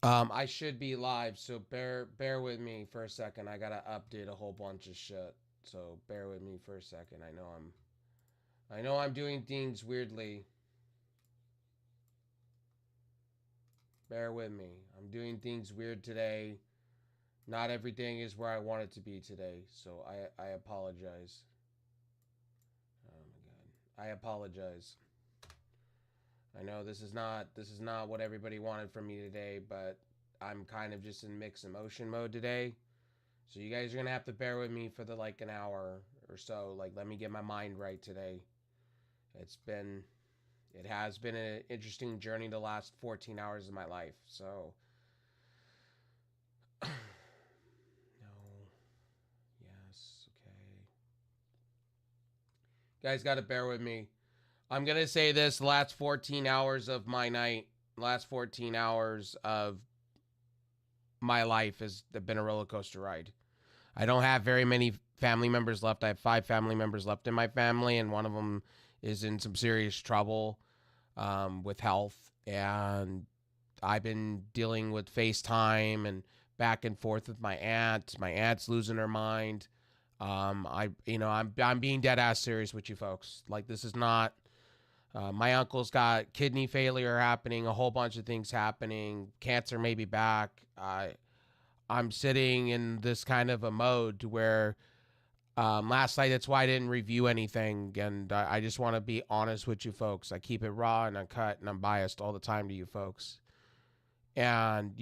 I should be live, so bear with me for a second. I gotta update a whole bunch of shit. So bear with me for a second. I know I'm doing things weirdly. Bear with me. I'm doing things weird today. Not everything is where I want it to be today, so I apologize. Oh my god. I apologize. I know this is not what everybody wanted from me today, but I'm kind of just in mixed emotion mode today. So you guys are gonna have to bear with me for the like an hour or so. Like, let me get my mind right today. It's been, it has been an interesting journey the last 14 hours of my life. So, no, yes, okay. Guys, gotta bear with me. I'm gonna say this: last 14 hours of my night, last 14 hours of my life has been a roller coaster ride. I don't have very many family members left. I have 5 family members left in my family, and one of them is in some serious trouble with health. And I've been dealing with FaceTime and back and forth with my aunt. My aunt's losing her mind. I'm being dead ass serious with you folks. Like, this is not. My uncle's got kidney failure happening, a whole bunch of things happening. Cancer may be back. I'm sitting in this kind of a mode to where last night, that's why I didn't review anything. And I just want to be honest with you folks. I keep it raw and uncut and unbiased all the time to you folks. And,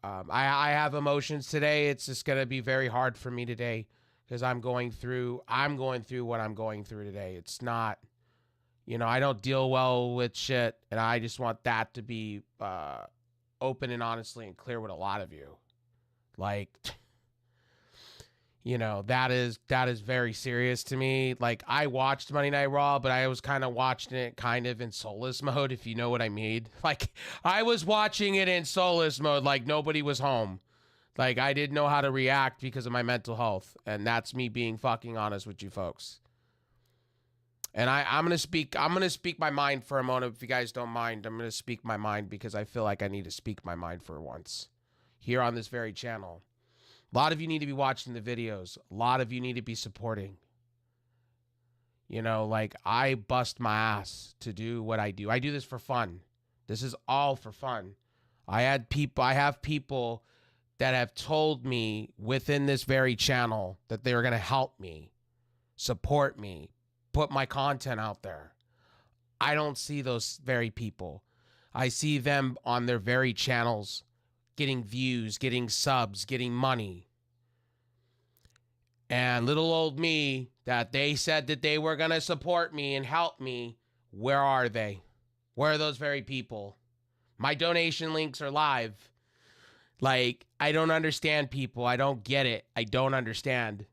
I have emotions today. It's just going to be very hard for me today because I'm going through what I'm going through today. It's not, I don't deal well with shit. And I just want that to be open and honestly and clear with a lot of you. Like, that is very serious to me. Like, I watched Monday Night Raw, but I was kind of watching it kind of in soulless mode, if you know what I mean. Like, I was watching it in soulless mode, like nobody was home. Like, I didn't know how to react because of my mental health. And that's me being fucking honest with you folks. And I'm gonna speak my mind for a moment, if you guys don't mind. I'm gonna speak my mind because I feel like I need to speak my mind for once. Here on this very channel. A lot of you need to be watching the videos. A lot of you need to be supporting. Like, I bust my ass to do what I do. I do this for fun. This is all for fun. I have people that have told me within this very channel that they're going to help me, support me, put my content out there. I don't see those very people. I see them on their very channels getting views, getting subs, getting money. And little old me, that they said that they were going to support me and help me, where are they? Where are those very people? My donation links are live. Like, I don't understand people. I don't get it. I don't understand.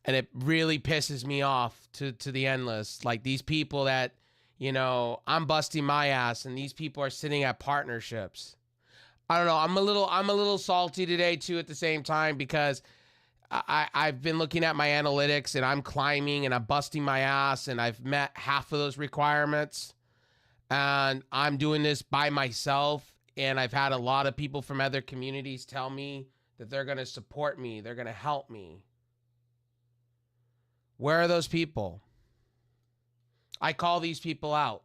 And it really pisses me off to the endless. Like, these people that, I'm busting my ass and these people are sitting at partnerships. I don't know. I'm a little salty today too at the same time because I've been looking at my analytics and I'm climbing and I'm busting my ass and I've met half of those requirements and I'm doing this by myself. And I've had a lot of people from other communities tell me that they're going to support me. They're going to help me. Where are those people? I call these people out.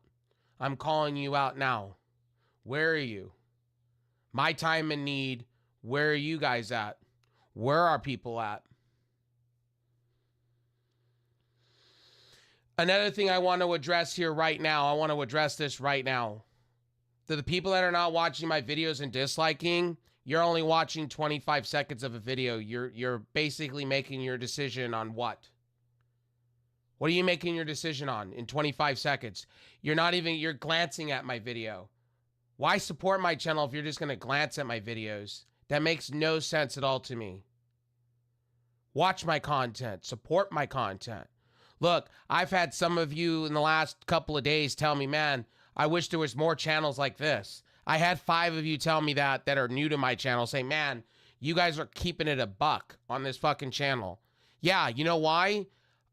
I'm calling you out now. Where are you? My time in need. Where are you guys at? Where are people at? Another thing I want to address here right now. I want to address this right now. To the people that are not watching my videos and disliking, you're only watching 25 seconds of a video. You're basically making your decision on what? What are you making your decision on in 25 seconds? You're glancing at my video. Why support my channel if you're just going to glance at my videos? That makes no sense at all to me. Watch my content. Support my content. Look, I've had some of you in the last couple of days tell me, man, I wish there was more channels like this. I had 5 of you tell me that are new to my channel, say, man, you guys are keeping it a buck on this fucking channel. Yeah, you know why?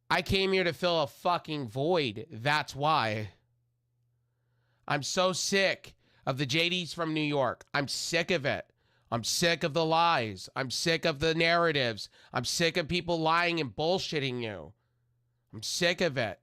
I came here to fill a fucking void. That's why. I'm so sick of the JDs from New York. I'm sick of it. I'm sick of the lies. I'm sick of the narratives. I'm sick of people lying and bullshitting you. I'm sick of it.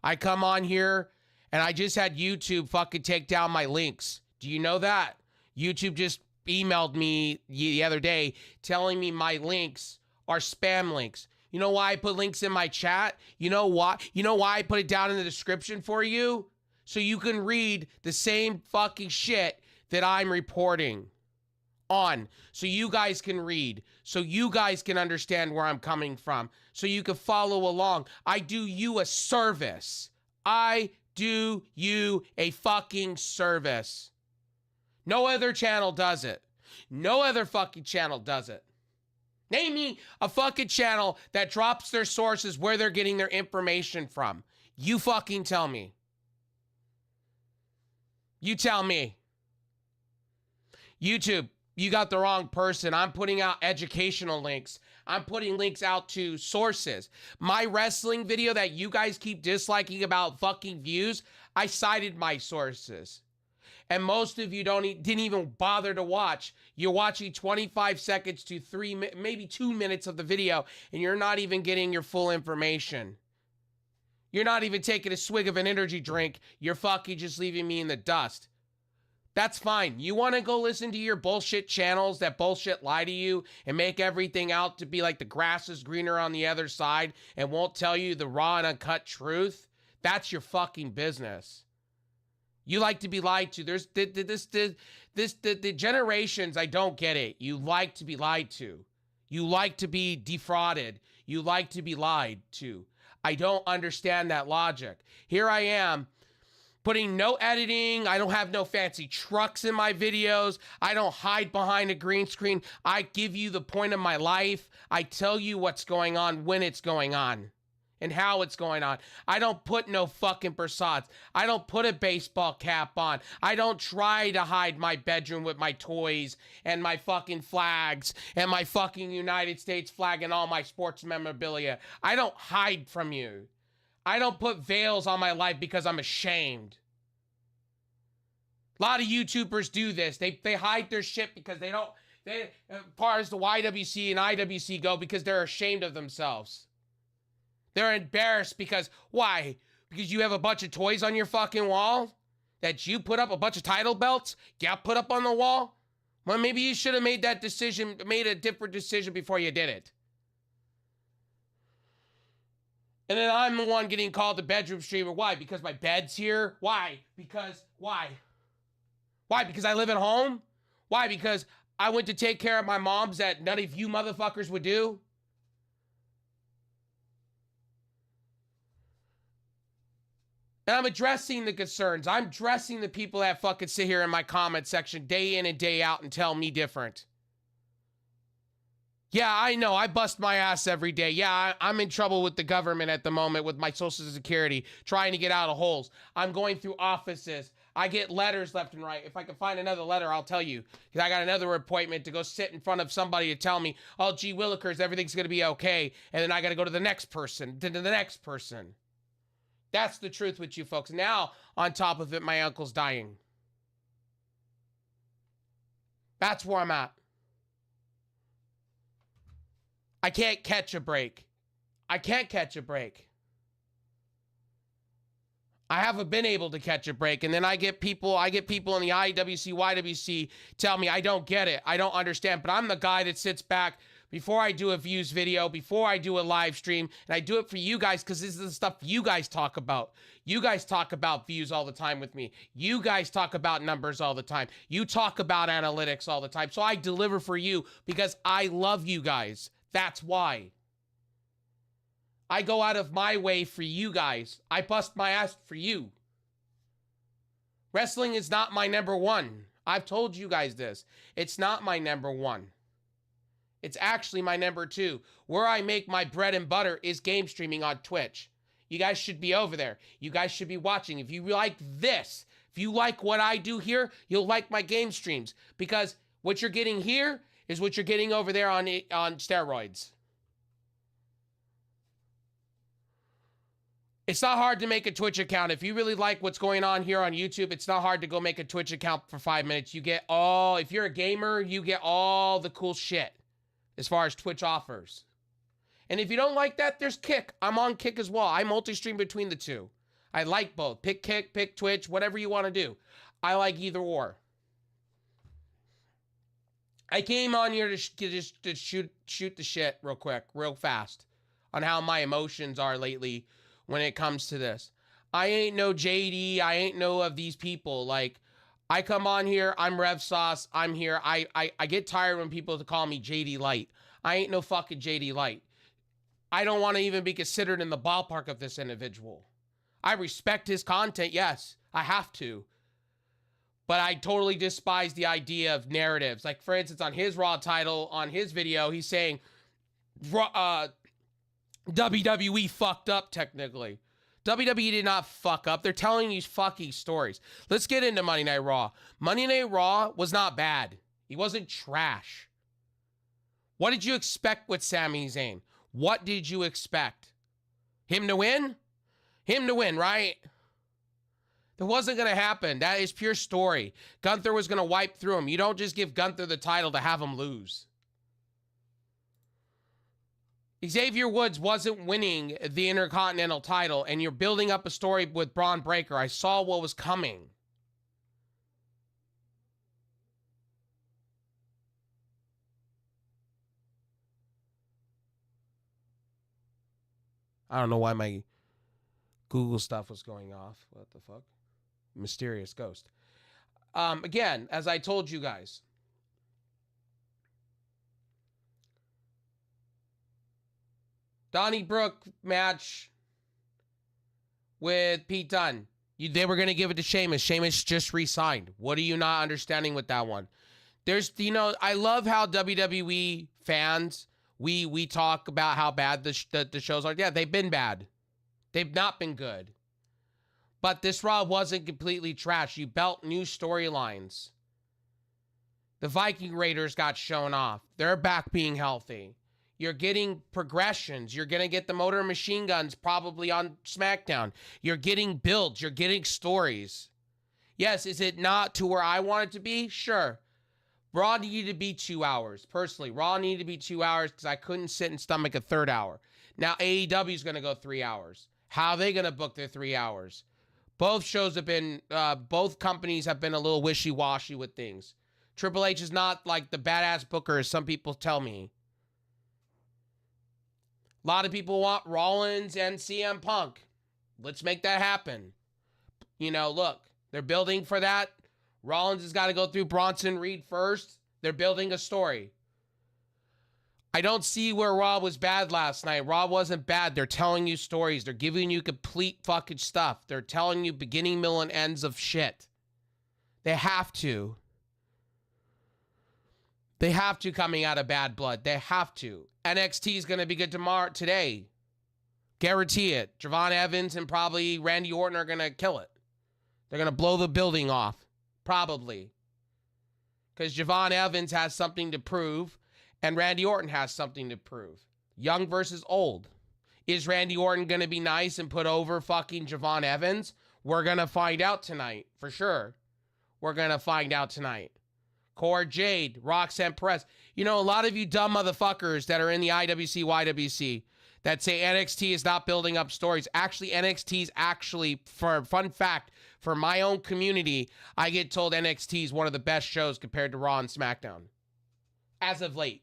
I come on here and I just had YouTube fucking take down my links. Do you know that? YouTube just emailed me the other day telling me my links are spam links. You know why I put links in my chat? You know why? You know why I put it down in the description for you? So you can read the same fucking shit that I'm reporting on. So you guys can read. So you guys can understand where I'm coming from. So you can follow along. I do you a service. I do you a fucking service. No other channel does it. No other fucking channel does it. Name me a fucking channel that drops their sources where they're getting their information from. You fucking tell me. You tell me. YouTube, you got the wrong person. I'm putting out educational links. I'm putting links out to sources. My wrestling video that you guys keep disliking about fucking views, I cited my sources. And most of you didn't even bother to watch. You're watching 25 seconds to maybe 2 minutes of the video, and you're not even getting your full information. You're not even taking a swig of an energy drink. You're fucking just leaving me in the dust. That's fine. You want to go listen to your bullshit channels that bullshit lie to you and make everything out to be like the grass is greener on the other side and won't tell you the raw and uncut truth? That's your fucking business. You like to be lied to. There's the generations, I don't get it. You like to be lied to. You like to be defrauded. You like to be lied to. I don't understand that logic. Here I am, putting no editing. I don't have no fancy trucks in my videos. I don't hide behind a green screen. I give you the point of my life. I tell you what's going on, when it's going on, and how it's going on. I don't put no fucking facades. I don't put a baseball cap on. I don't try to hide my bedroom with my toys and my fucking flags and my fucking United States flag and all my sports memorabilia. I don't hide from you. I don't put veils on my life because I'm ashamed. A lot of YouTubers do this. They hide their shit because they don't, as far as the YWC and IWC go, because they're ashamed of themselves. They're embarrassed because, why? Because you have a bunch of toys on your fucking wall that you put up, a bunch of title belts you put up on the wall? Well, maybe you should have made that decision, made a different decision before you did it. And then I'm the one getting called the bedroom streamer. Why? Because my bed's here? Why? Why? Why? Because I live at home? Why? Because I went to take care of my moms that none of you motherfuckers would do? And I'm addressing the concerns. I'm addressing the people that fucking sit here in my comment section day in and day out and tell me different. Yeah, I know. I bust my ass every day. Yeah, I'm in trouble with the government at the moment with my Social Security, trying to get out of holes. I'm going through offices. I get letters left and right. If I can find another letter, I'll tell you. Because I got another appointment to go sit in front of somebody to tell me, oh, gee willikers, everything's going to be okay. And then I got to go to the next person, to the next person. That's the truth with you folks. Now, on top of it, my uncle's dying. That's where I'm at. I can't catch a break. I can't catch a break. I haven't been able to catch a break. And then I get people in the IWC, YWC tell me I don't get it. I don't understand. But I'm the guy that sits back before I do a views video, before I do a live stream, and I do it for you guys because this is the stuff you guys talk about. You guys talk about views all the time with me. You guys talk about numbers all the time. You talk about analytics all the time. So I deliver for you because I love you guys. That's why. I go out of my way for you guys. I bust my ass for you. Wrestling is not my number one. I've told you guys this. It's not my number one. It's actually my number two. Where I make my bread and butter is game streaming on Twitch. You guys should be over there. You guys should be watching. If you like this, if you like what I do here, you'll like my game streams. Because what you're getting here is what you're getting over there on steroids. It's not hard to make a Twitch account. If you really like what's going on here on YouTube, it's not hard to go make a Twitch account for 5 minutes. You get all, if you're a gamer, you get all the cool shit as far as Twitch offers. And if you don't like that, there's Kick. I'm on Kick as well. I multi-stream between the two. I like both. Pick Kick, pick Twitch, whatever you want to do. I like either or. I came on here to shoot the shit real quick, real fast on how my emotions are lately when it comes to this. I ain't no JD. I ain't no of these people. Like, I come on here. I'm Rev Sauce. I'm here. I get tired when people call me JD Light. I ain't no fucking JD Light. I don't want to even be considered in the ballpark of this individual. I respect his content. Yes, I have to. But I totally despise the idea of narratives. Like, for instance, on his Raw title, on his video, he's saying WWE fucked up technically. WWE did not fuck up. They're telling these fucking stories. Let's get into Monday Night Raw. Monday Night Raw was not bad. He wasn't trash. What did you expect with Sami Zayn? What did you expect? Him to win? Him to win, right? That wasn't going to happen. That is pure story. Gunther was going to wipe through him. You don't just give Gunther the title to have him lose. Xavier Woods wasn't winning the Intercontinental title, and you're building up a story with Braun Breaker. I saw what was coming. I don't know why my Google stuff was going off. What the fuck? Mysterious ghost. Again, as I told you guys, Donnybrook match with Pete Dunne. They were going to give it to Sheamus. Sheamus just re-signed. What are you not understanding with that one? There's, I love how WWE fans, we talk about how bad the shows are. Yeah, they've been bad. They've not been good. But this Raw wasn't completely trash. You built new storylines. The Viking Raiders got shown off. They're back being healthy. You're getting progressions. You're going to get the Motor Machine Guns probably on SmackDown. You're getting builds. You're getting stories. Yes, is it not to where I want it to be? Sure. Raw needed to be 2 hours. Personally, Raw needed to be 2 hours because I couldn't sit and stomach a third hour. Now, AEW is going to go 3 hours. How are they going to book their 3 hours? Both shows have been, both companies have been a little wishy-washy with things. Triple H is not like the badass booker as some people tell me. A lot of people want Rollins and CM Punk. Let's make that happen. Look, they're building for that. Rollins has got to go through Bronson Reed first. They're building a story. I don't see where Raw was bad last night. Raw wasn't bad. They're telling you stories. They're giving you complete fucking stuff. They're telling you beginning, middle, and ends of shit. They have to. They have to coming out of Bad Blood. They have to. NXT is going to be good today. Guarantee it. Javon Evans and probably Randy Orton are going to kill it. They're going to blow the building off. Probably. Because Javon Evans has something to prove. And Randy Orton has something to prove. Young versus old. Is Randy Orton going to be nice and put over fucking Javon Evans? We're going to find out tonight. For sure. We're going to find out tonight. Cora Jade, Roxanne Perez. A lot of you dumb motherfuckers that are in the IWC, YWC that say NXT is not building up stories. Actually, NXT is for a fun fact, for my own community, I get told NXT is one of the best shows compared to Raw and SmackDown. As of late.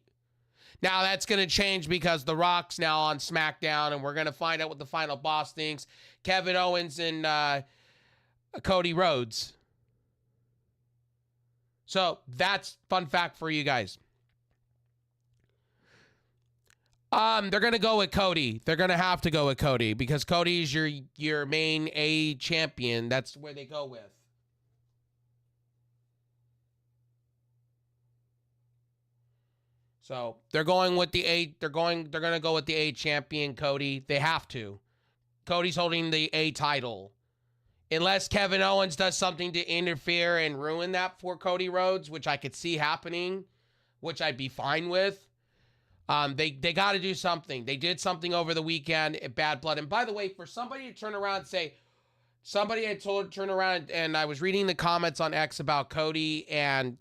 Now, that's going to change because The Rock's now on SmackDown, and we're going to find out what the final boss thinks. Kevin Owens and Cody Rhodes. So, that's fun fact for you guys. They're going to go with Cody. They're going to have to go with Cody because Cody's your main A champion. That's where they go with. So they're going with the A. They're going to go with the A champion, Cody. They have to. Cody's holding the A title. Unless Kevin Owens does something to interfere and ruin that for Cody Rhodes, which I could see happening, which I'd be fine with. They got to do something. They did something over the weekend at Bad Blood. And by the way, for somebody to turn around and say, somebody had told turn around, and I was reading the comments on X about Cody and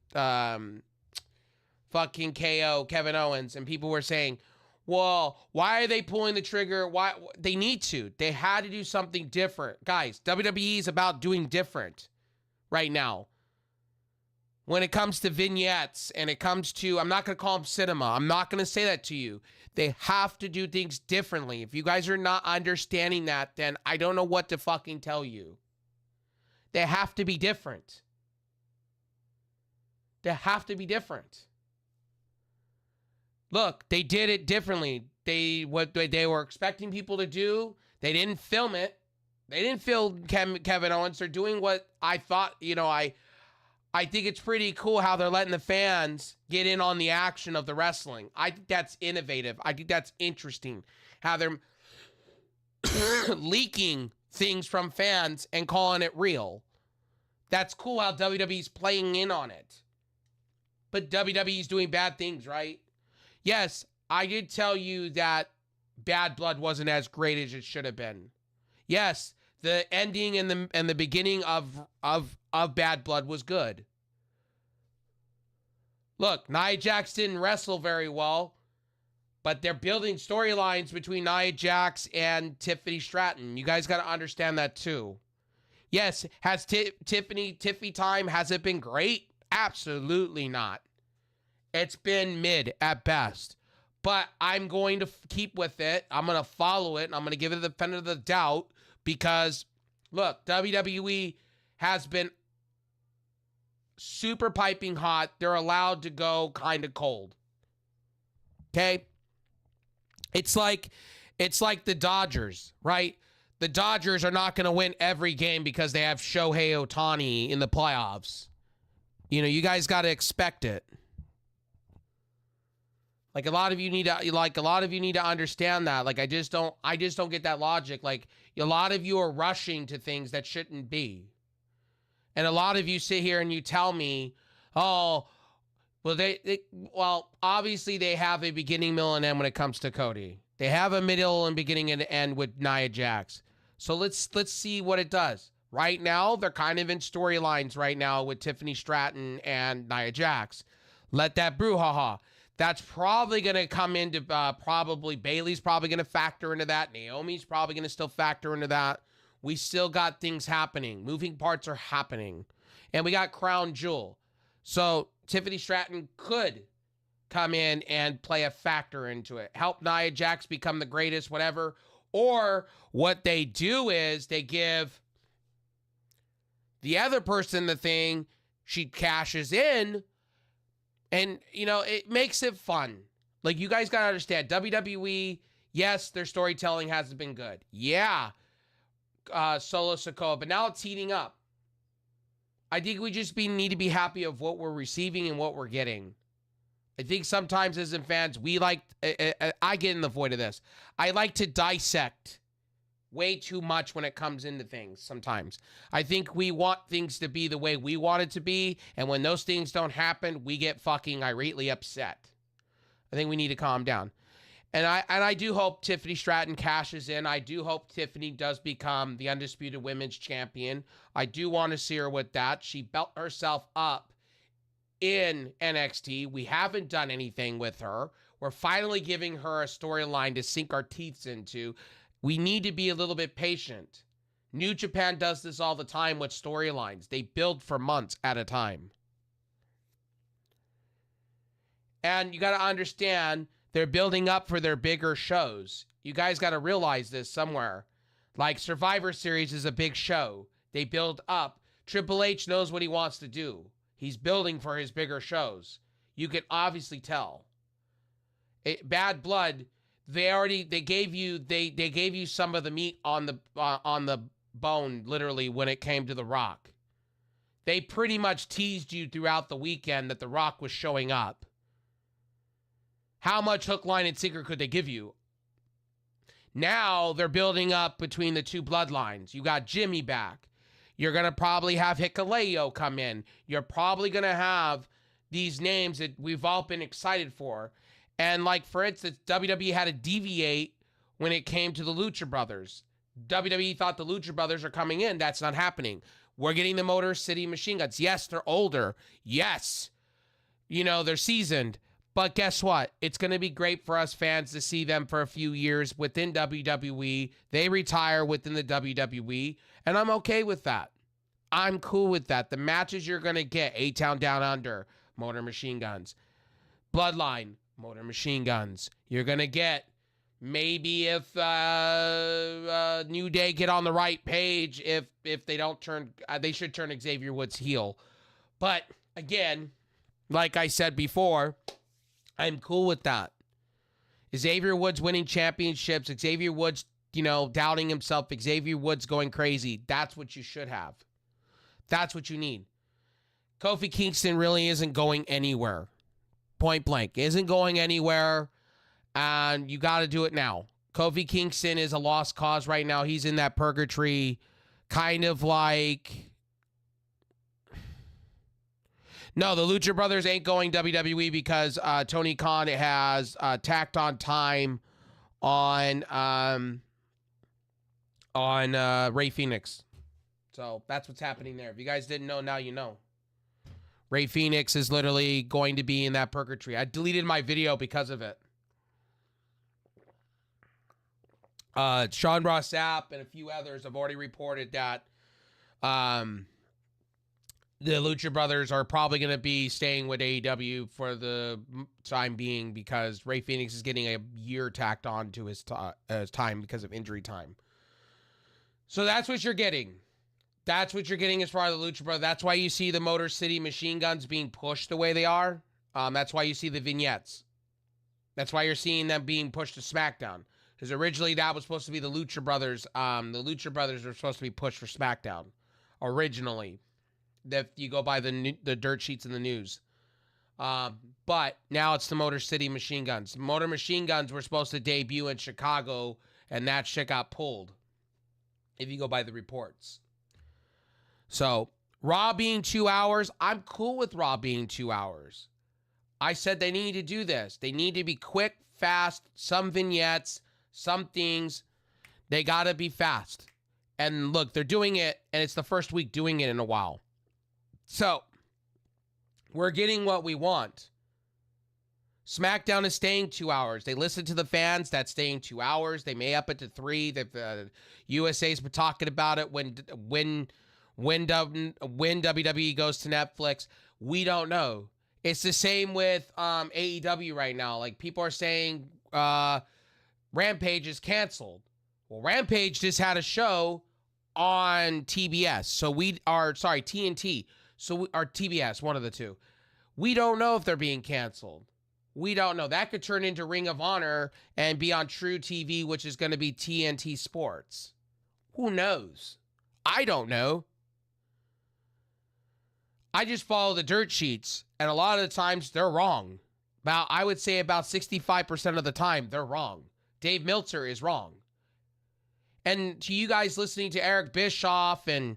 fucking KO, Kevin Owens, and people were saying, well, why are they pulling the trigger? Why? They need to. They had to do something different. Guys, WWE is about doing different right now. When it comes to vignettes and it comes to, I'm not going to call them cinema. I'm not going to say that to you. They have to do things differently. If you guys are not understanding that, then I don't know what to fucking tell you. They have to be different. They have to be different. Look, they did it differently. What they were expecting people to do, they didn't film it. They didn't film Kevin Owens. They're doing what I thought, I think it's pretty cool how they're letting the fans get in on the action of the wrestling. I think that's innovative. I think that's interesting. How they're leaking things from fans and calling it real. That's cool how WWE's playing in on it. But WWE's doing bad things, right? Yes, I did tell you that Bad Blood wasn't as great as it should have been. Yes, the ending and the beginning of Bad Blood was good. Look, Nia Jax didn't wrestle very well, but they're building storylines between Nia Jax and Tiffany Stratton. You guys got to understand that too. Yes, has Tiffany time, has it been great? Absolutely not. It's been mid at best. But I'm going to keep with it. I'm going to follow it, and I'm going to give it the benefit of the doubt because, look, WWE has been super piping hot. They're allowed to go kind of cold. Okay? It's like the Dodgers, right? The Dodgers are not going to win every game because they have Shohei Ohtani in the playoffs. You guys got to expect it. Like a lot of you need to understand that. Like I just don't get that logic. Like a lot of you are rushing to things that shouldn't be. And a lot of you sit here and you tell me, "Oh, well, obviously they have a beginning, middle, and end when it comes to Cody. They have a middle and beginning and end with Nia Jax. So let's see what it does. Right now, they're kind of in storylines right now with Tiffany Stratton and Nia Jax. Let that brouhaha. That's probably going to come into probably Bayley's probably going to factor into that. Naomi's probably going to still factor into that. We still got things happening. Moving parts are happening. And we got Crown Jewel. So Tiffany Stratton could come in and play a factor into it. Help Nia Jax become the greatest, whatever. Or what they do is they give the other person the thing, she cashes in, and, it makes it fun. Like, you guys got to understand, WWE, yes, their storytelling hasn't been good. Yeah, Solo Sikoa, but now it's heating up. I think we just need to be happy of what we're receiving and what we're getting. I think sometimes as fans, I get in the void of this. I like to dissect way too much when it comes into things sometimes. I think we want things to be the way we want it to be, and when those things don't happen, we get fucking irately upset. I think we need to calm down. And I do hope Tiffany Stratton cashes in. I do hope Tiffany does become the Undisputed Women's Champion. I do want to see her with that. She built herself up in NXT. We haven't done anything with her. We're finally giving her a storyline to sink our teeth into. We need to be a little bit patient. New Japan does this all the time with storylines. They build for months at a time. And you got to understand, they're building up for their bigger shows. You guys got to realize this somewhere. Like Survivor Series is a big show. They build up. Triple H knows what he wants to do. He's building for his bigger shows. You can obviously tell. Bad Blood, they gave you some of the meat on the bone, literally, when it came to The Rock. They pretty much teased you throughout the weekend that The Rock was showing up. How much hook, line, and sinker could they give you? Now they're building up between the two bloodlines. You got Jimmy back. You're going to probably have Hikuleo come in. You're probably going to have these names that we've all been excited for. And like, for instance, WWE had to deviate when it came to the Lucha Brothers. WWE thought the Lucha Brothers are coming in. That's not happening. We're getting the Motor City Machine Guns. Yes, they're older. Yes, they're seasoned. But guess what? It's going to be great for us fans to see them for a few years within WWE. They retire within the WWE, and I'm okay with that. I'm cool with that. The matches you're going to get, A-Town Down Under, Motor Machine Guns. Bloodline, Motor Machine Guns. You're going to get, maybe if New Day get on the right page, if they don't turn, they should turn Xavier Woods heel. But again, like I said before, I'm cool with that. Xavier Woods winning championships, Xavier Woods, doubting himself, Xavier Woods going crazy. That's what you should have. That's what you need. Kofi Kingston really isn't going anywhere. Point blank. Isn't going anywhere. And you got to do it now. Kofi Kingston is a lost cause right now. He's in that purgatory. Kind of like... No, the Lucha Brothers ain't going WWE because Tony Khan has tacked on time on Rey Fenix. So that's what's happening there. If you guys didn't know, now you know. Rey Fenix is literally going to be in that purgatory. I deleted my video because of it. Sean Ross Sapp and a few others have already reported that the Lucha Brothers are probably going to be staying with AEW for the time being because Rey Fenix is getting a year tacked on to his time because of injury time. So that's what you're getting. That's what you're getting as far as the Lucha Brothers. That's why you see the Motor City Machine Guns being pushed the way they are. That's why you see the vignettes. That's why you're seeing them being pushed to SmackDown. Because originally that was supposed to be the Lucha Brothers. The Lucha Brothers were supposed to be pushed for SmackDown. Originally. If you go by the dirt sheets in the news. But now it's the Motor City Machine Guns. Motor Machine Guns were supposed to debut in Chicago, and that shit got pulled. If you go by the reports. So, Raw being 2 hours, I'm cool with Raw being 2 hours. I said they need to do this. They need to be quick, fast, some vignettes, some things. They got to be fast. And look, they're doing it, and it's the first week doing it in a while. So, we're getting what we want. SmackDown is staying 2 hours. They listen to the fans. That's staying 2 hours. They may up it to 3. USA's been talking about it when WWE goes to Netflix. We don't know. It's the same with AEW right now. Like, people are saying Rampage is canceled. Well, Rampage just had a show on TBS. TNT. Or TBS, one of the two. We don't know if they're being canceled. We don't know. That could turn into Ring of Honor and be on True TV, which is going to be TNT Sports. Who knows? I don't know. I just follow the dirt sheets, and a lot of the times they're wrong. I would say about 65% of the time they're wrong. Dave Meltzer is wrong. And to you guys listening to Eric Bischoff and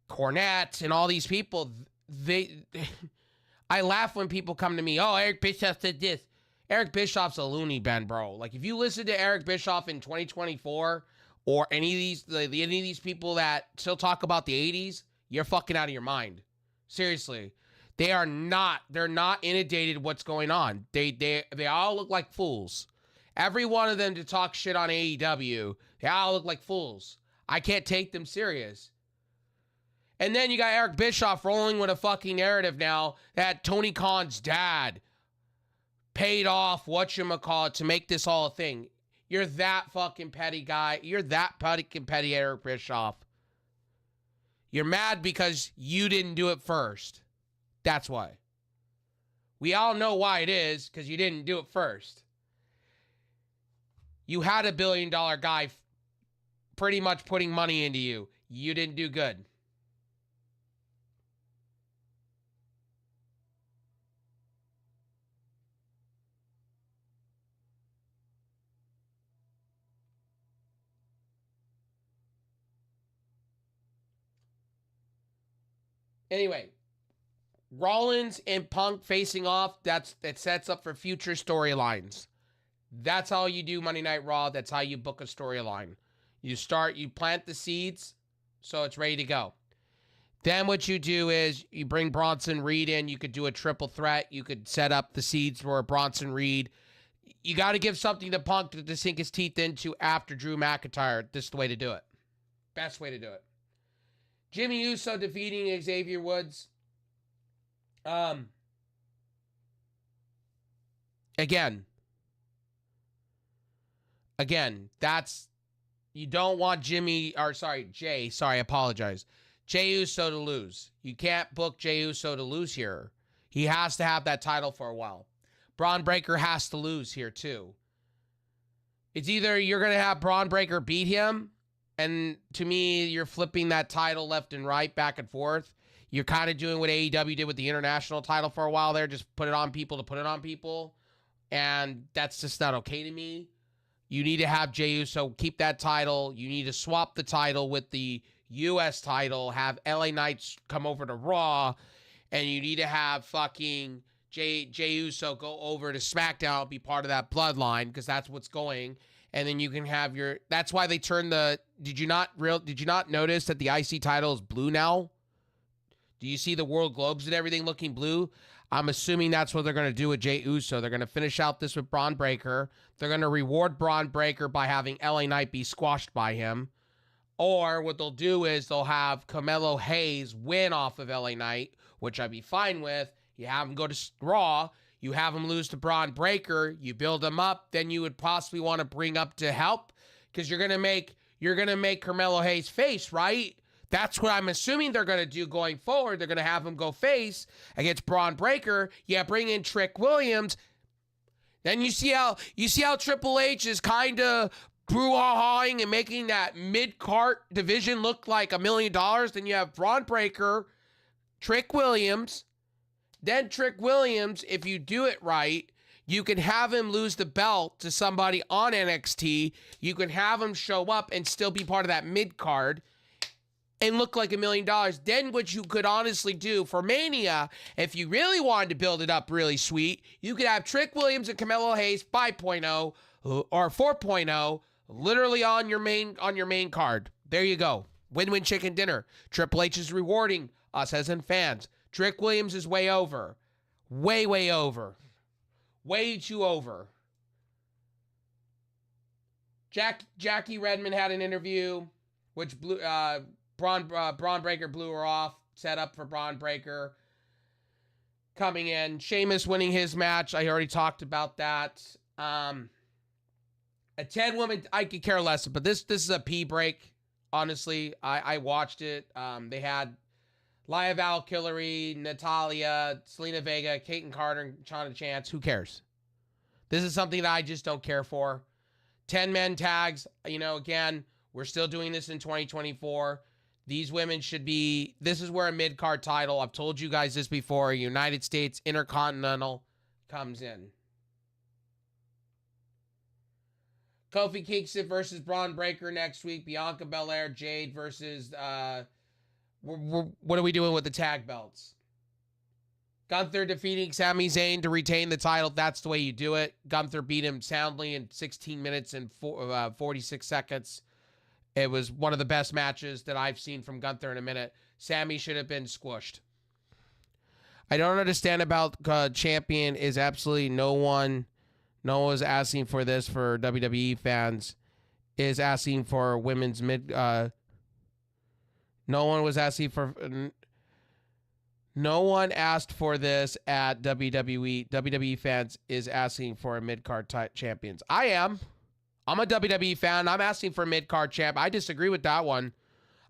Cornette and all these people, I laugh when people come to me, oh, Eric Bischoff said this. Eric Bischoff's a loony bin, bro. Like, if you listen to Eric Bischoff in 2024 or any of these people that still talk about the 80s, you're fucking out of your mind. Seriously. They're not inundated what's going on. They all look like fools. Every one of them to talk shit on AEW, they all look like fools. I can't take them serious. And then you got Eric Bischoff rolling with a fucking narrative now that Tony Khan's dad paid off whatchamacallit to make this all a thing. You're that fucking petty guy. You're that fucking petty, Eric Bischoff. You're mad because you didn't do it first. That's why. We all know why it is, because you didn't do it first. You had $1 billion guy pretty much putting money into you. You didn't do good. Anyway, Rollins and Punk facing off, that sets up for future storylines. That's how you do Monday Night Raw. That's how you book a storyline. You plant the seeds so it's ready to go. Then what you do is you bring Bronson Reed in. You could do a triple threat. You could set up the seeds for Bronson Reed. You got to give something to Punk to sink his teeth into after Drew McIntyre. This is the way to do it. Best way to do it. Jimmy Uso defeating Xavier Woods. Again, that's, you don't want Jay, I apologize. Jey Uso to lose. You can't book Jey Uso to lose here. He has to have that title for a while. Braun Breaker has to lose here too. It's either you're going to have Braun Breaker beat him, and to me, you're flipping that title left and right, back and forth. You're kind of doing what AEW did with the international title for a while there. Just put it on people to put it on people. And that's just not okay to me. You need to have Jey Uso keep that title. You need to swap the title with the U.S. title. Have LA Knights come over to Raw. And you need to have fucking Jey Uso go over to SmackDown, be part of that bloodline, because that's what's going. And then you can have your... That's why they turned the... Did you not notice that the IC title is blue now? Do you see the world globes and everything looking blue? I'm assuming that's what they're going to do with Jey Uso. They're going to finish out this with Braun Breaker. They're going to reward Braun Breaker by having LA Knight be squashed by him. Or what they'll do is they'll have Carmelo Hayes win off of LA Knight, which I'd be fine with. You have him go to Raw. You have him lose to Braun Breaker. You build him up. Then you would possibly want to bring up to help, because you're going to make Carmelo Hayes face, right? That's what I'm assuming they're going to do going forward. They're going to have him go face against Braun Breaker. Yeah, bring in Trick Williams. Then you see how Triple H is kind of brouhahing and making that mid-cart division look like $1 million. Then you have Braun Breaker, Trick Williams. Then Trick Williams, if you do it right, you can have him lose the belt to somebody on NXT. You can have him show up and still be part of that mid-card and look like $1 million. Then what you could honestly do for Mania, if you really wanted to build it up really sweet, you could have Trick Williams and Carmelo Hayes 5.0 or 4.0 literally on your main card. There you go. Win-win chicken dinner. Triple H is rewarding us as in fans. Trick Williams is way over. Way over. Way too over. Jackie Redmond had an interview, which blew... Braun Breaker blew her off, set up for Braun Breaker coming in. Sheamus winning his match. I already talked about that. A 10-woman, I could care less, but this is a pee break. Honestly, I watched it. They had Lia Valkyrie, Natalia, Selena Vega, Kayden Carter, and Chana Chance. Who cares? This is something that I just don't care for. 10-men tags. Again, we're still doing this in 2024. These women should be... This is where a mid-card title, I've told you guys this before, United States Intercontinental comes in. Kofi Kingston versus Braun Breaker next week. Bianca Belair, Jade versus... what are we doing with the tag belts? Gunther defeating Sami Zayn to retain the title. That's the way you do it. Gunther beat him soundly in 16 minutes and 46 seconds. It was one of the best matches that I've seen from Gunther in a minute. Sami should have been squished. I don't understand about champion is absolutely no one is asking for this for WWE fans. Is asking for women's mid... no one was asking for... No one asked for this at WWE. WWE fans is asking for a mid-card champions. I am. I'm a WWE fan. I'm asking for a mid-card champ. I disagree with that one.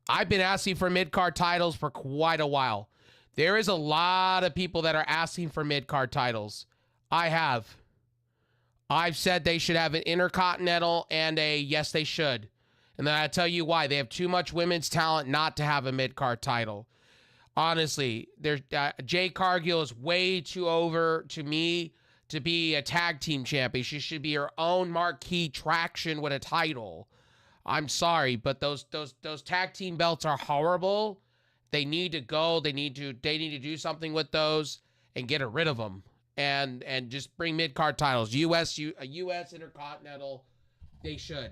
I've been asking for mid-card titles for quite a while. There is a lot of people that are asking for mid-card titles. I have. I've said they should have an Intercontinental and a yes, they should. And then I'll tell you why. They have too much women's talent not to have a mid-card title. Honestly, Jade Cargill is way too over to me to be a tag team champion. She should be her own marquee traction with a title. I'm sorry, but those tag team belts are horrible. They need to go. They need to do something with those and get rid of them. And just bring mid-card titles. US Intercontinental. They should.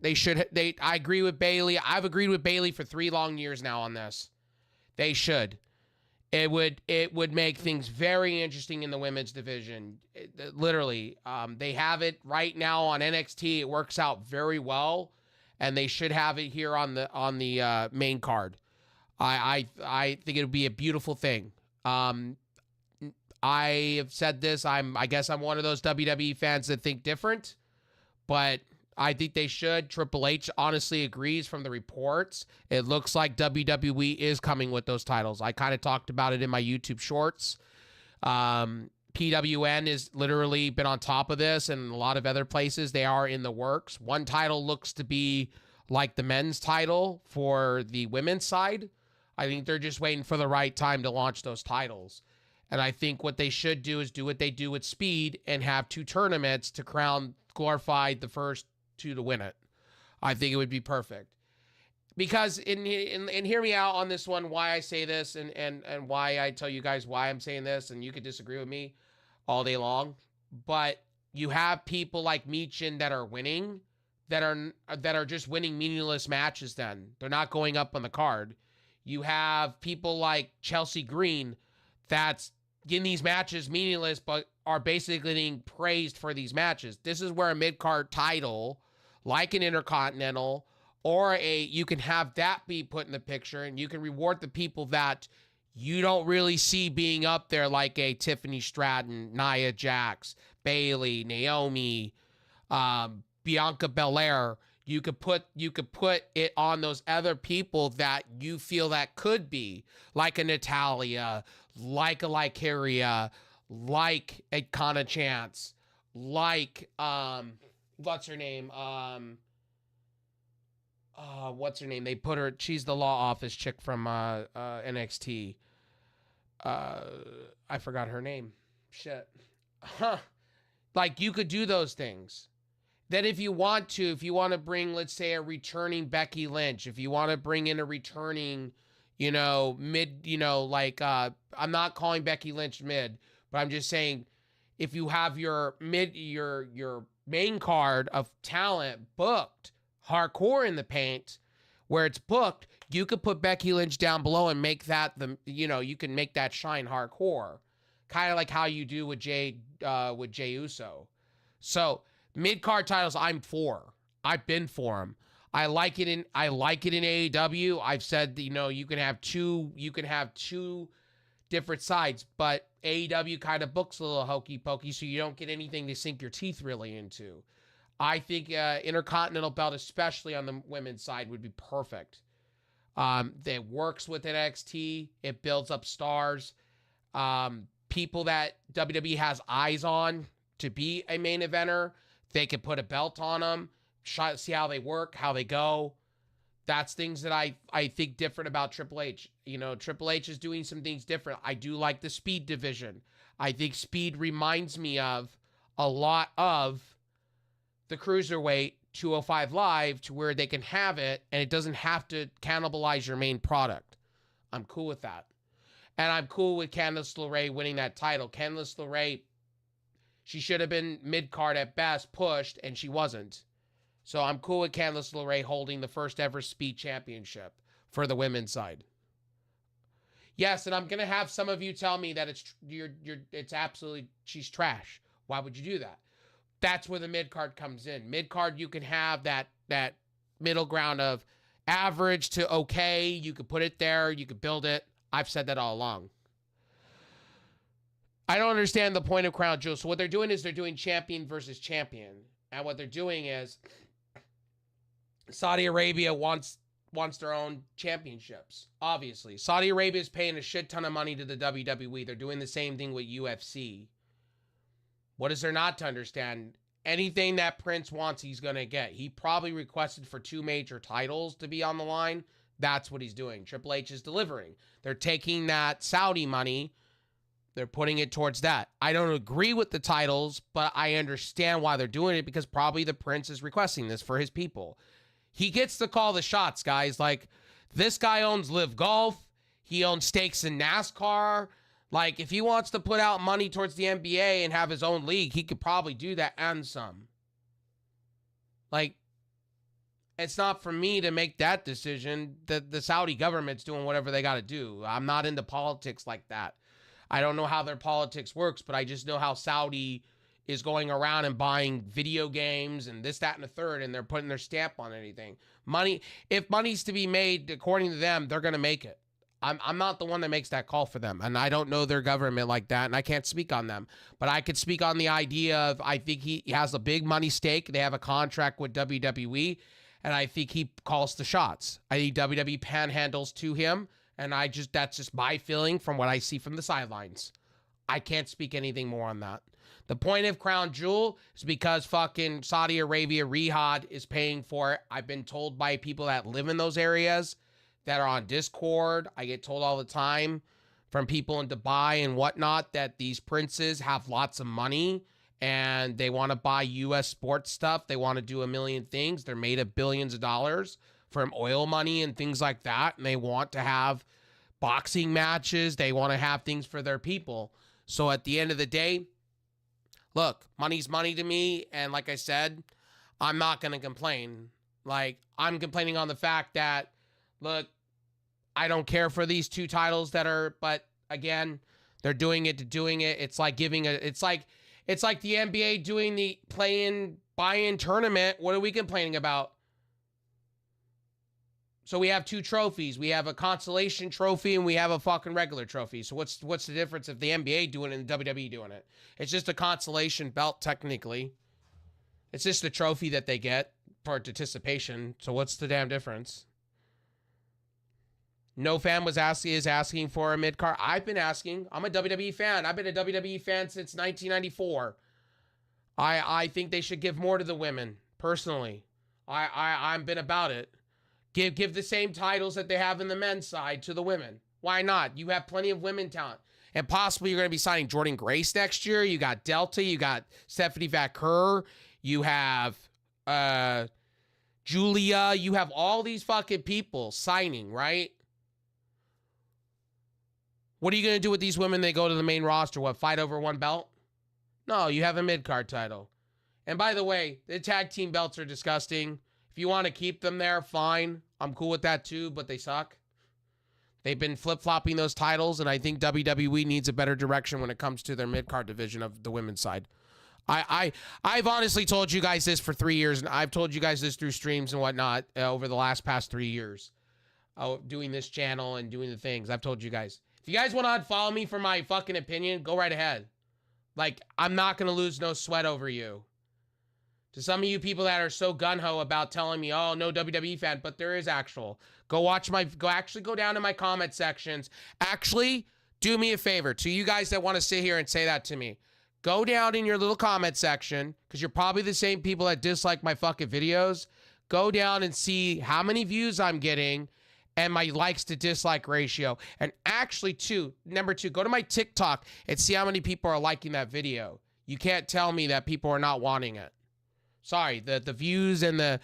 I agree with Bailey. I've agreed with Bailey for 3 long years now on this. They should. It would make things very interesting in the women's division. Literally, they have it right now on NXT. It works out very well, and they should have it here on the main card. I think it would be a beautiful thing. I have said this. I guess I'm one of those WWE fans that think different, but I think they should. Triple H honestly agrees from the reports. It looks like WWE is coming with those titles. I kind of talked about it in my YouTube shorts. PWN has literally been on top of this, and a lot of other places they are in the works. One title looks to be like the men's title for the women's side. I think they're just waiting for the right time to launch those titles. And I think what they should do is do what they do with Speed and have 2 tournaments to glorify the first 2 to win it. I think it would be perfect. Because, and hear me out on this one, why I say this and why I tell you guys why I'm saying this, and you could disagree with me all day long. But you have people like Michin that are winning, that are just winning meaningless matches then. They're not going up on the card. You have people like Chelsea Green that's in these matches meaningless, but are basically being praised for these matches. This is where a mid-card title, like an Intercontinental, or you can have that be put in the picture, and you can reward the people that you don't really see being up there, like a Tiffany Stratton, Nia Jax, Bayley, Naomi, Bianca Belair. You could put it on those other people that you feel that could be, like a Natalia, like a Lycaria, like a Kana Chance, like what's her name? What's her name? They put her. She's the law office chick from NXT. I forgot her name. Shit. Huh. Like, you could do those things. Then if you want to bring, let's say, a returning Becky Lynch, if you want to bring in a returning, mid, I'm not calling Becky Lynch mid, but I'm just saying, if you have your main card of talent booked hardcore in the paint, where it's booked, you could put Becky Lynch down below and make that you can make that shine hardcore, kind of like how you do with Jey Uso. So mid-card titles, I'm for. I've been for them. I like it in AEW. I've said you can have two different sides, but AEW kind of books a little hokey pokey, so you don't get anything to sink your teeth really into. I think Intercontinental belt, especially on the women's side, would be perfect. It works with NXT. It builds up stars. People that WWE has eyes on to be a main eventer, they could put a belt on them, see how they work, how they go. That's things that I think different about Triple H. Triple H is doing some things different. I do like the Speed division. I think Speed reminds me of a lot of the Cruiserweight 205 Live, to where they can have it and it doesn't have to cannibalize your main product. I'm cool with that. And I'm cool with Candice LeRae winning that title. Candice LeRae, she should have been mid-card at best, pushed, and she wasn't. So I'm cool with Candice LeRae holding the first ever Speed Championship for the women's side. Yes, and I'm gonna have some of you tell me that it's absolutely, she's trash. Why would you do that? That's where the mid-card comes in. Mid-card, you can have that middle ground of average to okay. You could put it there. You could build it. I've said that all along. I don't understand the point of Crown Jewel. So what they're doing is they're doing champion versus champion. And what they're doing is Saudi Arabia wants their own championships, obviously. Saudi Arabia is paying a shit ton of money to the WWE. They're doing the same thing with UFC. What is there not to understand? Anything that Prince wants, he's going to get. He probably requested for 2 major titles to be on the line. That's what he's doing. Triple H is delivering. They're taking that Saudi money, they're putting it towards that. I don't agree with the titles, but I understand why they're doing it, because probably the Prince is requesting this for his people. He gets to call the shots, guys. Like, this guy owns Live Golf. He owns stakes in NASCAR. Like, if he wants to put out money towards the NBA and have his own league, he could probably do that and some. Like, it's not for me to make that decision. The Saudi government's doing whatever they got to do. I'm not into politics like that. I don't know how their politics works, but I just know how Saudi is going around and buying video games and this, that, and the third, and they're putting their stamp on anything. Money, if money's to be made, according to them, they're going to make it. I'm not the one that makes that call for them, and I don't know their government like that, and I can't speak on them. But I could speak on the idea of, I think he has a big money stake. They have a contract with WWE, and I think he calls the shots. I think WWE panhandles to him, and that's just my feeling from what I see from the sidelines. I can't speak anything more on that. The point of Crown Jewel is because fucking Saudi Arabia, Riyadh is paying for it. I've been told by people that live in those areas that are on Discord. I get told all the time from people in Dubai and whatnot that these princes have lots of money and they want to buy U.S. sports stuff. They want to do a million things. They're made of billions of dollars from oil money and things like that. And they want to have boxing matches. They want to have things for their people. So at the end of the day, look, money's money to me. And like I said, I'm not going to complain. Like, I'm complaining on the fact that, look, I don't care for these two titles that are, but again, they're doing it to doing it. It's like giving it's like the NBA doing the buy-in tournament. What are we complaining about? So we have two trophies. We have a consolation trophy and we have a fucking regular trophy. So what's the difference if the NBA doing it and the WWE doing it? It's just a consolation belt technically. It's just the trophy that they get for participation. So what's the damn difference? No fan is asking for a mid-card. I've been asking. I'm a WWE fan. I've been a WWE fan since 1994. I think they should give more to the women, personally. I've been about it. Give the same titles that they have in the men's side to the women. Why not? You have plenty of women talent. And possibly you're going to be signing Jordan Grace next year. You got Delta. You got Stephanie Vaquer. You have Julia. You have all these fucking people signing, right? What are you going to do with these women? They go to the main roster, what, fight over one belt? No, you have a mid-card title. And by the way, the tag team belts are disgusting. If you want to keep them there, fine. I'm cool with that too, but they suck. They've been flip-flopping those titles, and I think WWE needs a better direction when it comes to their mid-card division of the women's side. I've honestly told you guys this for 3 years, and I've told you guys this through streams and whatnot over the past 3 years. Doing this channel and doing the things. I've told you guys. If you guys want to unfollow me for my fucking opinion, go right ahead. Like, I'm not going to lose no sweat over you. To some of you people that are so gung-ho about telling me, oh, no WWE fan, but there is actual. Go down to my comment sections. Actually, do me a favor. To you guys that want to sit here and say that to me, go down in your little comment section, because you're probably the same people that dislike my fucking videos. Go down and see how many views I'm getting and my likes to dislike ratio. And actually, number two, go to my TikTok and see how many people are liking that video. You can't tell me that people are not wanting it. Sorry, the views and the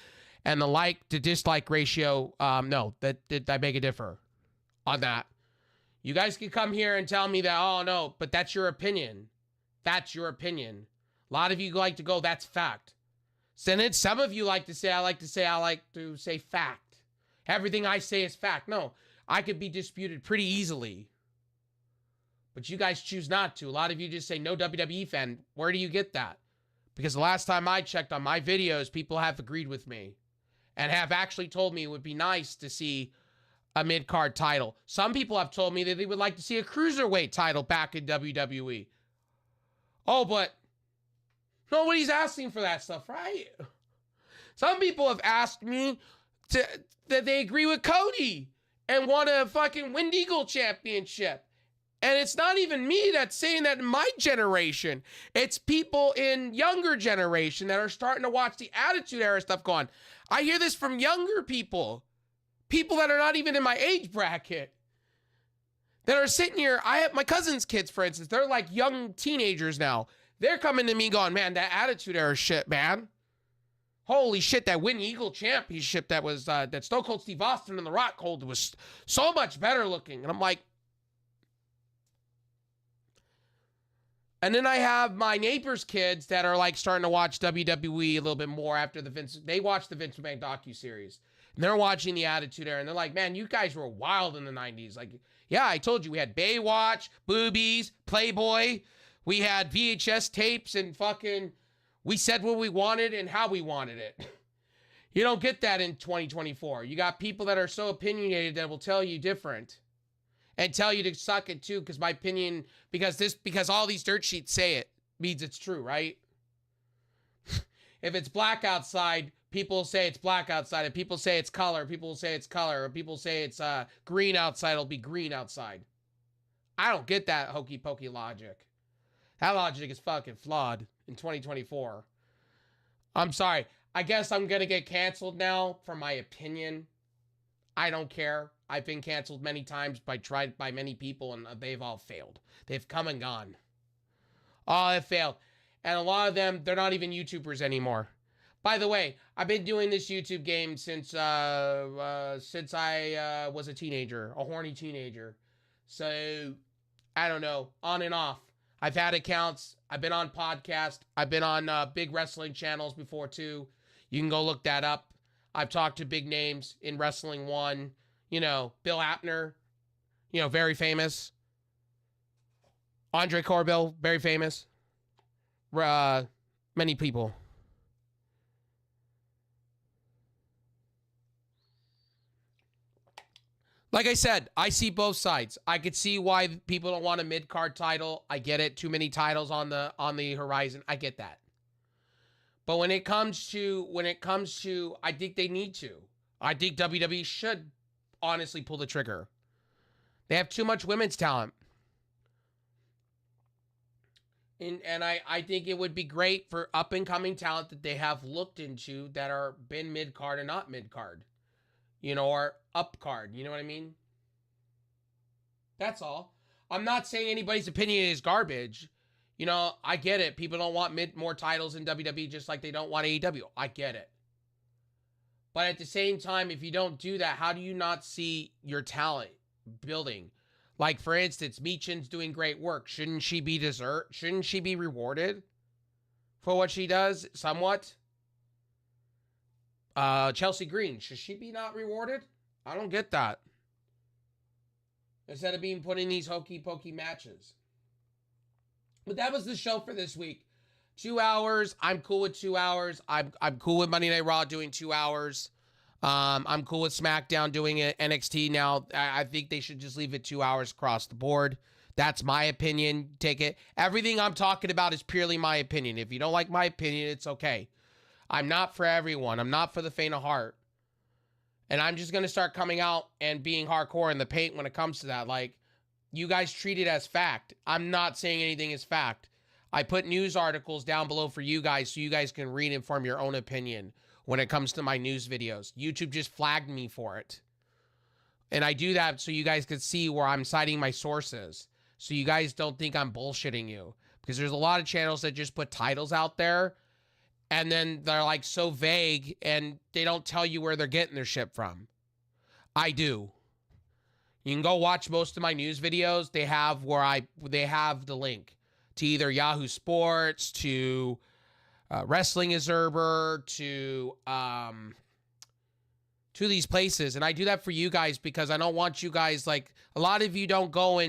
like to dislike ratio, no, that I beg to differ on that. You guys can come here and tell me that, oh no, but that's your opinion. That's your opinion. A lot of you like to go, that's fact. Some of you like to say, I like to say fact. Everything I say is fact. No, I could be disputed pretty easily. But you guys choose not to. A lot of you just say, no WWE fan. Where do you get that? Because the last time I checked on my videos, people have agreed with me. And have actually told me it would be nice to see a mid-card title. Some people have told me that they would like to see a cruiserweight title back in WWE. Oh, but nobody's asking for that stuff, right? Some people have asked me that they agree with Cody and want a fucking Wind Eagle championship. And it's not even me that's saying that in my generation. It's people in younger generation that are starting to watch the Attitude Era stuff going. I hear this from younger people. People that are not even in my age bracket. That are sitting here. I have my cousin's kids, for instance. They're like young teenagers now. They're coming to me going, man, that Attitude Era shit, man. Holy shit, that Win Eagle Championship that was that Stone Cold Steve Austin and The Rock hold was so much better looking. And I'm like, and then I have my neighbor's kids that are like starting to watch WWE a little bit more after they watched the Vince McMahon docuseries. And they're watching the Attitude Era, and they're like, man, you guys were wild in the 90s. Like, yeah, I told you, we had Baywatch, boobies, Playboy. We had VHS tapes and fucking, we said what we wanted and how we wanted it. You don't get that in 2024. You got people that are so opinionated that will tell you different. And tell you to suck it too, because my opinion, because all these dirt sheets say it, means it's true, right? If it's black outside, people say it's black outside. If people say it's color, people will say it's color. If people say it's green outside, it'll be green outside. I don't get that hokey pokey logic. That logic is fucking flawed in 2024. I'm sorry. I guess I'm going to get canceled now for my opinion. I don't care. I've been canceled many times by many people, and they've all failed. They've come and gone. All have failed. And a lot of them, they're not even YouTubers anymore. By the way, I've been doing this YouTube game since I was a teenager, a horny teenager. So, I don't know, on and off. I've had accounts. I've been on podcasts. I've been on big wrestling channels before, too. You can go look that up. I've talked to big names in Wrestling One. You know, Bill Apner, you know, very famous. Andre Corbell, very famous. Many people. Like I said, I see both sides. I could see why people don't want a mid-card title. I get it. Too many titles on the horizon. I get that. But when it comes to, I think they need to. I think WWE should honestly pull the trigger. They have too much women's talent. And I think it would be great for up-and-coming talent that they have looked into that are been mid-card and not mid-card. You know, or up-card. You know what I mean? That's all. I'm not saying anybody's opinion is garbage. You know, I get it. People don't want more titles in WWE just like they don't want AEW. I get it. But at the same time, if you don't do that, how do you not see your talent building? Like, for instance, Meechin's doing great work. Shouldn't she be Shouldn't she be rewarded for what she does somewhat? Chelsea Green, should she be not rewarded? I don't get that. Instead of being put in these hokey pokey matches. But that was the show for this week. 2 hours. I'm cool with 2 hours. I'm cool with Monday Night Raw doing 2 hours. I'm cool with SmackDown doing it. NXT now. I think they should just leave it 2 hours across the board. That's my opinion. Take it. Everything I'm talking about is purely my opinion. If you don't like my opinion, it's okay. I'm not for everyone. I'm not for the faint of heart. And I'm just going to start coming out and being hardcore in the paint when it comes to that. Like, you guys treat it as fact. I'm not saying anything is fact. I put news articles down below for you guys so you guys can read and form your own opinion when it comes to my news videos. YouTube just flagged me for it. And I do that so you guys can see where I'm citing my sources. So you guys don't think I'm bullshitting you. Because there's a lot of channels that just put titles out there. And then they're like so vague and they don't tell you where they're getting their shit from. I do. You can go watch most of my news videos. They have they have the link to either Yahoo Sports, to Wrestling Observer, to these places. And I do that for you guys because I don't want you guys, like, a lot of you don't go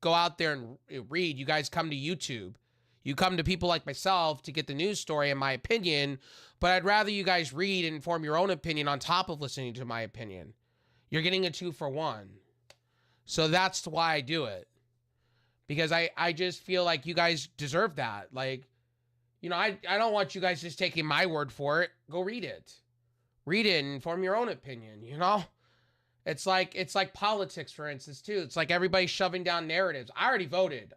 out there and read. You guys come to YouTube. You come to people like myself to get the news story and my opinion, but I'd rather you guys read and form your own opinion on top of listening to my opinion. You're getting a 2-for-1. So that's why I do it. Because I just feel like you guys deserve that. Like, you know, I don't want you guys just taking my word for it. Go read it. Read it and form your own opinion, you know? It's like politics, for instance, too. It's like everybody shoving down narratives. I already voted.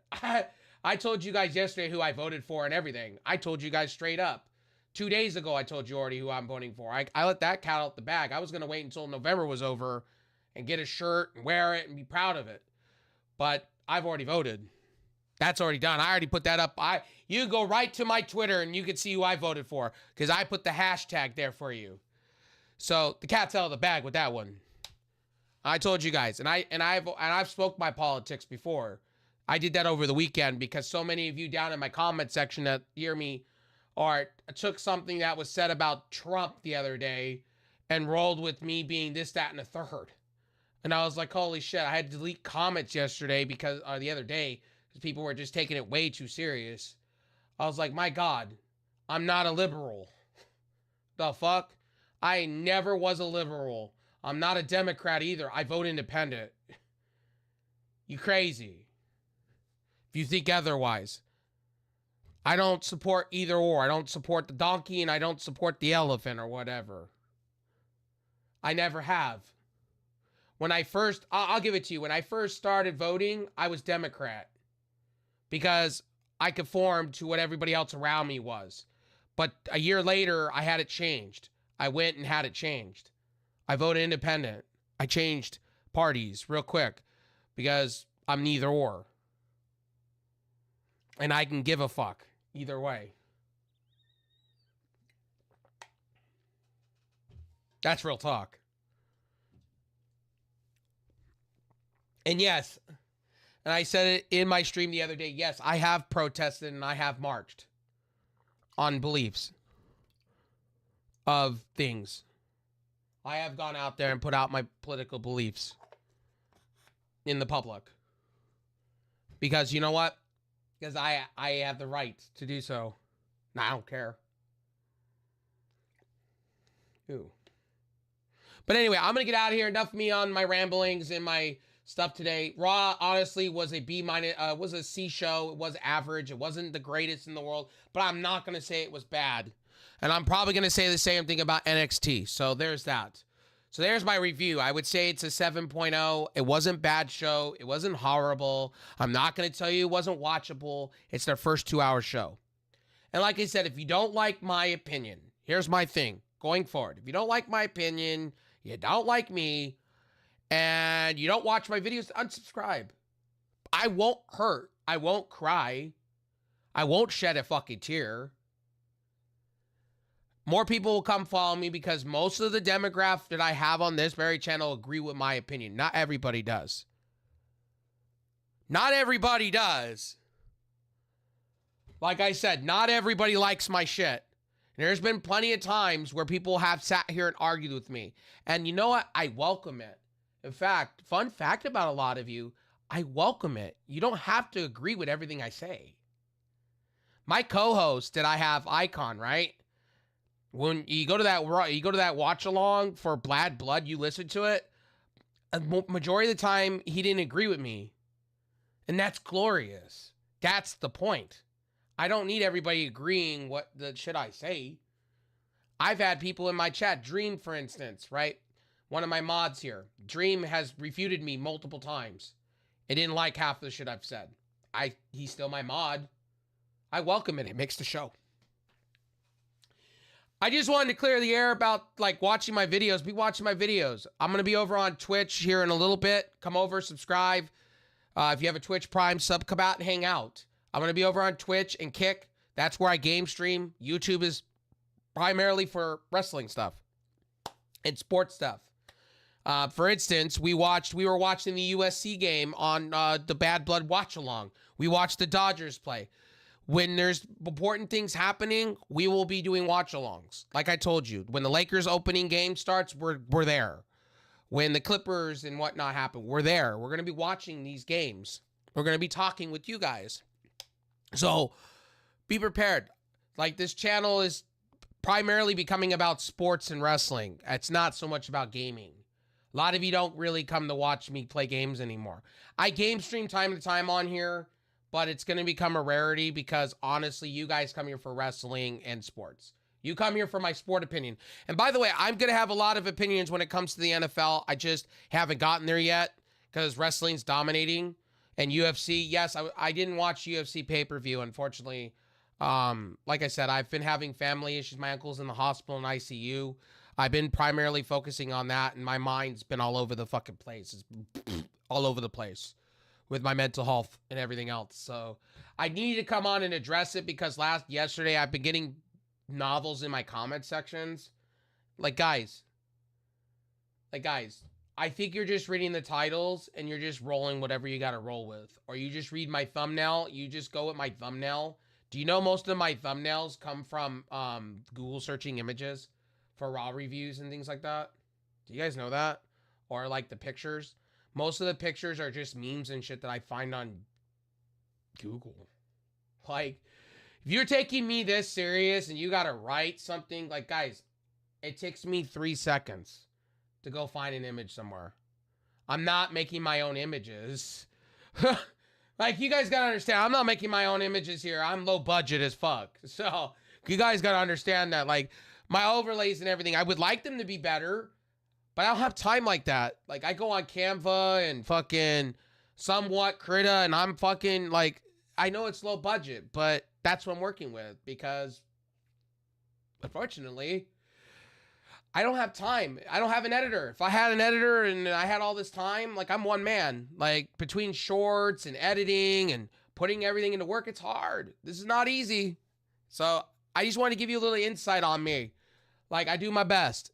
I told you guys yesterday who I voted for and everything. I told you guys straight up. 2 days ago, I told you already who I'm voting for. I let that cat out the bag. I was going to wait until November was over and get a shirt and wear it and be proud of it. But I've already voted. That's already done. I already put that up. You go right to my Twitter and you can see who I voted for because I put the hashtag there for you. So the cat's out of the bag with that one. I told you guys, and I've spoke my politics before. I did that over the weekend because so many of you down in my comment section that hear me or took something that was said about Trump the other day and rolled with me being this, that, and the third. And I was like, holy shit, I had to delete comments yesterday because, or the other day, because people were just taking it way too serious. I was like, my God, I'm not a liberal. The fuck? I never was a liberal. I'm not a Democrat either. I vote independent. You crazy. If you think otherwise. I don't support either or. I don't support the donkey and I don't support the elephant or whatever. I never have. When I first, I'll give it to you. When I first started voting, I was Democrat. Because I conformed to what everybody else around me was. But a year later, I had it changed. I went and had it changed. I voted independent. I changed parties real quick because I'm neither or. And I can give a fuck either way. That's real talk. And yes, and I said it in my stream the other day, yes, I have protested and I have marched on beliefs of things. I have gone out there and put out my political beliefs in the public. Because you know what? Because I have the right to do so. And I don't care. Ooh. But anyway, I'm going to get out of here. Enough of me on my ramblings and my stuff today. Raw, honestly, was a B-, was a C show. It was average. It wasn't the greatest in the world. But I'm not going to say it was bad. And I'm probably going to say the same thing about NXT. So there's that. So there's my review. I would say it's a 7.0. It wasn't bad show. It wasn't horrible. I'm not going to tell you it wasn't watchable. It's their first 2-hour show. And like I said, if you don't like my opinion, here's my thing going forward. If you don't like my opinion, you don't like me, and you don't watch my videos, unsubscribe. I won't hurt. I won't cry. I won't shed a fucking tear. More people will come follow me because most of the demographic that I have on this very channel agree with my opinion. Not everybody does. Not everybody does. Like I said, not everybody likes my shit. And there's been plenty of times where people have sat here and argued with me. And you know what? I welcome it. In fact, fun fact about a lot of you, I welcome it. You don't have to agree with everything I say. My co-host that I have, Icon, right? When you go to that watch along for Bad Blood, you listen to it. A majority of the time, he didn't agree with me, and that's glorious. That's the point. I don't need everybody agreeing what the shit I say. I've had people in my chat, Dream, for instance, right? One of my mods here, Dream has refuted me multiple times. It didn't like half the shit I've said. He's still my mod. I welcome it. It makes the show. I just wanted to clear the air about like watching my videos. Be watching my videos. I'm going to be over on Twitch here in a little bit. Come over, subscribe. If you have a Twitch Prime sub, come out and hang out. I'm going to be over on Twitch and Kick. That's where I game stream. YouTube is primarily for wrestling stuff and sports stuff. For instance, we were watching the USC game on the Bad Blood watch along. We watched the Dodgers play. When there's important things happening, we will be doing watch-alongs. Like I told you, when the Lakers opening game starts, we're there. When the Clippers and whatnot happen, we're there. We're going to be watching these games. We're going to be talking with you guys. So be prepared. Like this channel is primarily becoming about sports and wrestling. It's not so much about gaming. A lot of you don't really come to watch me play games anymore. I game stream time to time on here. But it's going to become a rarity because, honestly, you guys come here for wrestling and sports. You come here for my sport opinion. And by the way, I'm going to have a lot of opinions when it comes to the NFL. I just haven't gotten there yet because wrestling's dominating. And UFC, yes, I didn't watch UFC pay-per-view, unfortunately. Like I said, I've been having family issues. My uncle's in the hospital in ICU. I've been primarily focusing on that, and my mind's been all over the fucking place. It's all over the place with my mental health and everything else. So I need to come on and address it because yesterday I've been getting novels in my comment sections. Like guys, I think you're just reading the titles and you're just rolling whatever you got to roll with. Or you just read my thumbnail. You just go with my thumbnail. Do you know most of my thumbnails come from Google searching images for raw reviews and things like that? Do you guys know that? Or like the pictures? Most of the pictures are just memes and shit that I find on Google. Like, if you're taking me this serious and you got to write something, like, guys, it takes me 3 seconds to go find an image somewhere. I'm not making my own images. Like, you guys gotta understand, I'm not making my own images here. I'm low budget as fuck. So, you guys gotta understand that, like, my overlays and everything, I would like them to be better, but I don't have time like that. Like, I go on Canva and fucking somewhat Krita, and I'm fucking, like, I know it's low budget, but that's what I'm working with, because, unfortunately, I don't have time. I don't have an editor. If I had an editor and I had all this time, like, I'm one man. Like, between shorts and editing and putting everything into work, it's hard. This is not easy. So, I just want to give you a little insight on me. Like, I do my best.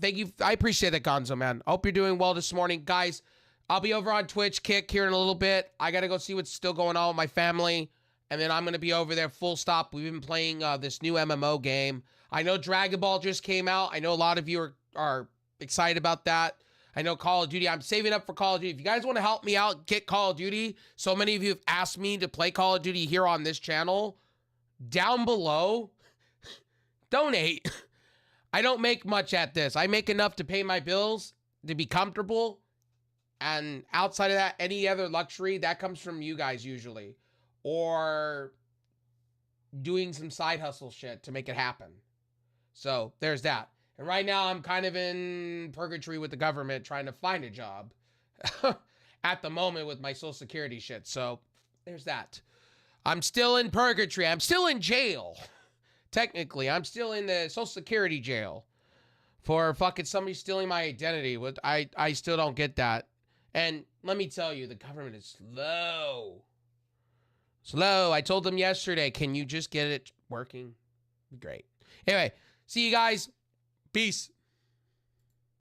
Thank you. I appreciate that, Gonzo, man. I hope you're doing well this morning. Guys, I'll be over on Twitch, Kick, here in a little bit. I got to go see what's still going on with my family. And then I'm going to be over there full stop. We've been playing this new MMO game. I know Dragon Ball just came out. I know a lot of you are excited about that. I know Call of Duty. I'm saving up for Call of Duty. If you guys want to help me out, get Call of Duty. So many of you have asked me to play Call of Duty here on this channel. Down below, donate. I don't make much at this. I make enough to pay my bills, to be comfortable. And outside of that, any other luxury, that comes from you guys usually. Or doing some side hustle shit to make it happen. So there's that. And right now I'm kind of in purgatory with the government trying to find a job at the moment with my Social Security shit. So there's that. I'm still in purgatory. I'm still in jail. Technically, I'm still in the Social Security jail for fucking somebody stealing my identity. I still don't get that. And let me tell you, the government is slow. Slow. I told them yesterday, can you just get it working? Great. Anyway, see you guys. Peace.